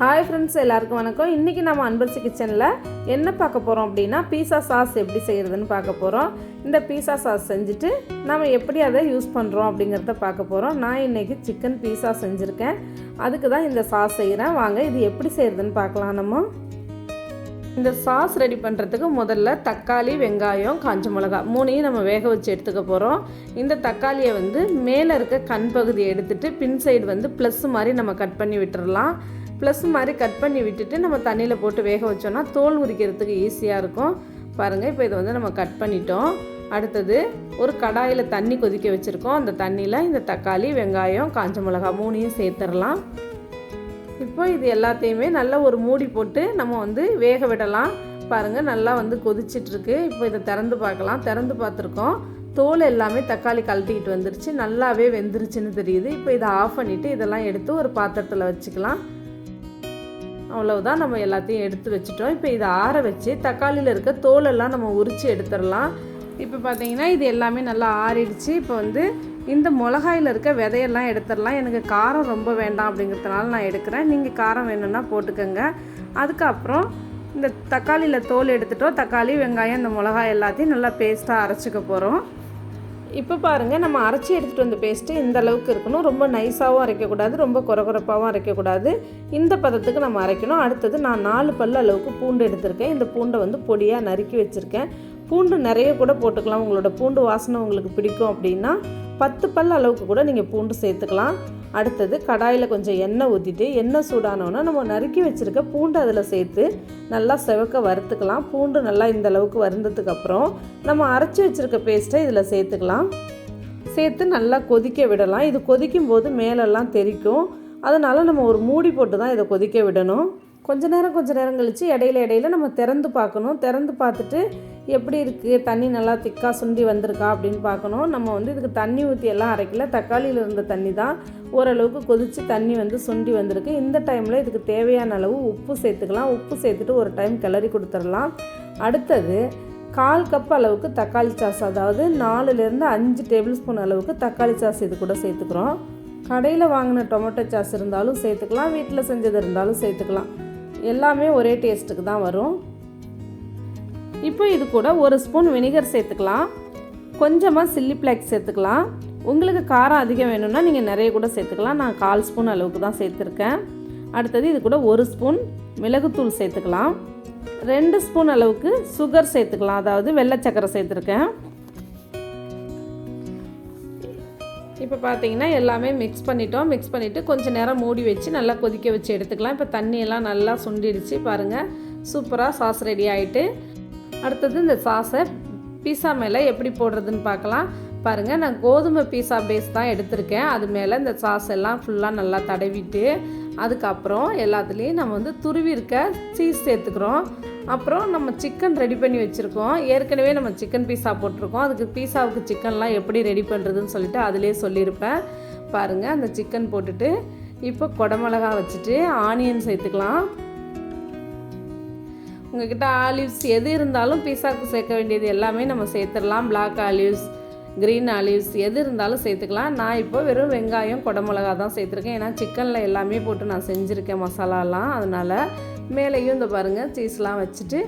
Hi friends, எல்லாருக்கும் வணக்கம். இன்றைக்கி நம்ம அன்பரசி கிச்சனில் என்ன பார்க்க போகிறோம் அப்படின்னா பீஸா சாஸ் எப்படி செய்கிறதுன்னு பார்க்க போகிறோம். இந்த பீஸா சாஸ் செஞ்சுட்டு நம்ம எப்படி அதை யூஸ் பண்ணுறோம் அப்படிங்கிறத பார்க்க போகிறோம். நான் இன்றைக்கி சிக்கன் பீஸா செஞ்சுருக்கேன். அதுக்கு தான் இந்த சாஸ் செய்கிறேன். வாங்க இது எப்படி செய்கிறதுன்னு பார்க்கலாம். நம்ம இந்த சாஸ் ரெடி பண்ணுறதுக்கு முதல்ல தக்காளி, வெங்காயம், காஞ்ச மிளகா மூணையும் நம்ம வேக வச்சு எடுத்துக்க போகிறோம். இந்த தக்காளியை மேலே இருக்க கண் பகுதியை எடுத்துகிட்டு பின் சைடு ப்ளஸ் மாதிரி நம்ம கட் பண்ணி விட்டுடலாம். ப்ளஸ் மாதிரி கட் பண்ணி விட்டுட்டு நம்ம தண்ணியில் போட்டு வேக வச்சோன்னா தோல் உரிக்கிறதுக்கு ஈஸியாக இருக்கும். பாருங்கள், இப்போ இதை நம்ம கட் பண்ணிட்டோம். அடுத்தது ஒரு கடாயில் தண்ணி கொதிக்க வச்சுருக்கோம். அந்த தண்ணியில் இந்த தக்காளி, வெங்காயம், காஞ்ச மிளகா மூணையும் சேர்த்துடலாம். இப்போ இது எல்லாத்தையுமே நல்லா ஒரு மூடி போட்டு நம்ம வேக விடலாம். பாருங்கள், நல்லா கொதிச்சிட்ருக்கு. இப்போ இதை திறந்து பார்க்கலாம். திறந்து பார்த்துருக்கோம். தோல் எல்லாமே தக்காளி கழட்டிக்கிட்டு வந்துருச்சு. நல்லாவே வெந்துருச்சுன்னு தெரியுது. இப்போ இதை ஆஃப் பண்ணிவிட்டு இதெல்லாம் எடுத்து ஒரு பாத்திரத்தில் வச்சுக்கலாம். அவ்வளவுதான், நம்ம எல்லாத்தையும் எடுத்து வச்சுட்டோம். இப்போ இதை ஆற வச்சு தக்காளியில் இருக்க தோலெல்லாம் நம்ம உரித்து எடுத்துடலாம். இப்போ பார்த்தீங்கன்னா இது எல்லாமே நல்லா ஆறிடுச்சு. இப்போ இந்த மிளகாயில் இருக்க விதையெல்லாம் எடுத்துடலாம். எனக்கு காரம் ரொம்ப வேண்டாம் அப்படிங்கிறதுனால நான் எடுக்கிறேன். நீங்கள் காரம் வேணும்னா போட்டுக்கோங்க. அதுக்கப்புறம் இந்த தக்காளியில் தோல் எடுத்துட்டோம். தக்காளி, வெங்காயம், இந்த மிளகாய் எல்லாத்தையும் நல்லா பேஸ்ட்டாக அரைச்சிக்க போகிறோம். இப்போ பாருங்கள், நம்ம அரைச்சி எடுத்துகிட்டு வந்த பேஸ்ட்டு இந்த அளவுக்கு இருக்கணும். ரொம்ப நைஸாகவும் அரைக்கக்கூடாது, ரொம்ப குறகுறப்பாகவும் அரைக்கக்கூடாது. இந்த பதத்துக்கு நம்ம அரைக்கணும். அடுத்தது நான் 4 பல் அளவுக்கு பூண்டு எடுத்திருக்கேன். இந்த பூண்டை பொடியாக நறுக்கி வச்சுருக்கேன். பூண்டு நிறைய கூட போட்டுக்கலாம். உங்களோட பூண்டு வாசனை உங்களுக்கு பிடிக்கும் அப்படின்னா 10 பல் அளவுக்கு கூட நீங்கள் பூண்டு சேர்த்துக்கலாம். அடுத்தது கடாயில் கொஞ்சம் எண்ணெய் ஊற்றிட்டு எண்ணெய் சூடானோன்னா நம்ம நறுக்கி வச்சுருக்க பூண்டு அதில் சேர்த்து நல்லா செவக்க வறுத்துக்கலாம். பூண்டு நல்லா இந்த அளவுக்கு வறுந்ததுக்கப்புறம் நம்ம அரைச்சி வச்சுருக்க பேஸ்ட்டை இதில் சேர்த்துக்கலாம். சேர்த்து நல்லா கொதிக்க விடலாம். இது கொதிக்கும் போது மேலெல்லாம் தெறிக்கும். அதனால் நம்ம ஒரு மூடி போட்டு தான் இதை கொதிக்க விடணும். கொஞ்ச நேரம் கழித்து இடையில நம்ம திறந்து பார்க்கணும். திறந்து பார்த்துட்டு எப்படி இருக்குது, தண்ணி நல்லா திக்காக சுண்டி வந்திருக்கா அப்படின்னு பார்க்கணும். நம்ம இதுக்கு தண்ணி ஊற்றி எல்லாம் அரைக்கல. தக்காளியில் இருந்த தண்ணி தான் ஓரளவுக்கு கொதித்து தண்ணி சுண்டி வந்திருக்கு. இந்த டைமில் இதுக்கு தேவையான அளவு உப்பு சேர்த்துக்கலாம். உப்பு சேர்த்துட்டு ஒரு டைம் கிளறி கொடுத்துடலாம். அடுத்தது 1/4 கப் அளவுக்கு தக்காளி சாஸ், அதாவது 4லேருந்து 5 டேபிள் ஸ்பூன் அளவுக்கு தக்காளி சாஸ் இது கூட சேர்த்துக்கிறோம். கடையில் வாங்கின டொமேட்டோ சாஸ் இருந்தாலும் சேர்த்துக்கலாம், வீட்டில் செஞ்சது இருந்தாலும் சேர்த்துக்கலாம். எல்லாமே ஒரே டேஸ்ட்டுக்கு தான் வரும். இப்போ இது கூட 1 ஸ்பூன் வினிகர் சேர்த்துக்கலாம். கொஞ்சமாக சில்லி ஃப்ளேக்ஸ் சேர்த்துக்கலாம். உங்களுக்கு காரம் அதிகம் வேணும்னா நீங்கள் நிறைய கூட சேர்த்துக்கலாம். நான் 1/4 ஸ்பூன் அளவுக்கு தான் சேர்த்துருக்கேன். அடுத்தது இது கூட 1 ஸ்பூன் மிளகுத்தூள் சேர்த்துக்கலாம். 2 ஸ்பூன் அளவுக்கு சுகர் சேர்த்துக்கலாம், அதாவது வெள்ளை சக்கரை சேர்த்துருக்கேன். இப்போ பார்த்தீங்கன்னா எல்லாமே மிக்ஸ் பண்ணிட்டோம். மிக்ஸ் பண்ணிவிட்டு கொஞ்சம் நேரம் மூடி வச்சு நல்லா கொதிக்க வச்சு எடுத்துக்கலாம். இப்போ தண்ணியெல்லாம் நல்லா சுண்டிடுச்சு. பாருங்கள், சூப்பராக சாஸ் ரெடி ஆகிட்டு. அடுத்தது இந்த சாஸை பீஸா மேலே எப்படி போடுறதுன்னு பார்க்கலாம். பாருங்கள், நான் கோதுமை பீஸா பேஸ் தான் எடுத்திருக்கேன். அது மேலே இந்த சாஸ் எல்லாம் ஃபுல்லாக நல்லா தடவிட்டு அதுக்கப்புறம் எல்லாத்துலேயும் நம்ம துருவி இருக்க சீஸ் சேர்த்துக்கிறோம். அப்புறம் நம்ம சிக்கன் ரெடி பண்ணி வச்சுருக்கோம். ஏற்கனவே நம்ம சிக்கன் பீஸா போட்டிருக்கோம். அதுக்கு பீஸாவுக்கு சிக்கன்லாம் எப்படி ரெடி பண்ணுறதுன்னு சொல்லிட்டு அதிலே சொல்லியிருப்பேன். பாருங்கள், அந்த சிக்கன் போட்டுட்டு இப்போ குடமிளகா வச்சுட்டு ஆனியன் சேர்த்துக்கலாம். உங்கள்கிட்ட ஆலிவ்ஸ் எது இருந்தாலும் பீஸாவுக்கு சேர்க்க வேண்டியது எல்லாமே நம்ம சேர்த்துடலாம். பிளாக் ஆலிவ்ஸ், க்ரீன் ஆலிவ்ஸ் எது இருந்தாலும் சேர்த்துக்கலாம். நான் இப்போ வெறும் வெங்காயம், குடமிளகா தான் சேர்த்துருக்கேன். ஏன்னா சிக்கனில் எல்லாமே போட்டு நான் செஞ்சுருக்கேன் மசாலாலாம். அதனால் மேலேயும் இந்த பாருங்கள் சீஸ்லாம் வச்சுட்டு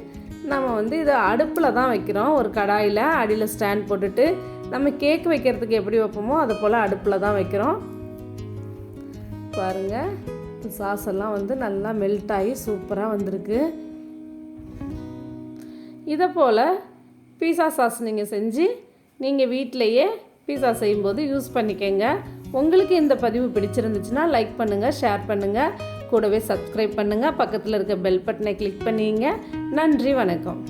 நம்ம இதை அடுப்பில் தான் வைக்கிறோம். ஒரு கடாயில் அடியில் ஸ்டாண்ட் போட்டுட்டு நம்ம கேக் வைக்கிறதுக்கு எப்படி வைப்போமோ அது போல் அடுப்பில் தான் வைக்கிறோம். பாருங்கள், சாஸ் எல்லாம் நல்லா மெல்ட் ஆகி சூப்பராக வந்திருக்கு. இதை போல் பீஸா சாஸ் நீங்கள் செஞ்சு நீங்கள் வீட்டிலையே பீஸா செய்யும்போது யூஸ் பண்ணிக்கங்க. உங்களுக்கு இந்த பதிவு பிடிச்சிருந்துச்சுன்னா லைக் பண்ணுங்கள், ஷேர் பண்ணுங்கள், கூடவே சப்ஸ்கிரைப் பண்ணுங்கள், பக்கத்தில் இருக்க பெல் பட்டனை கிளிக் பண்ணிங்க. நன்றி, வணக்கம்.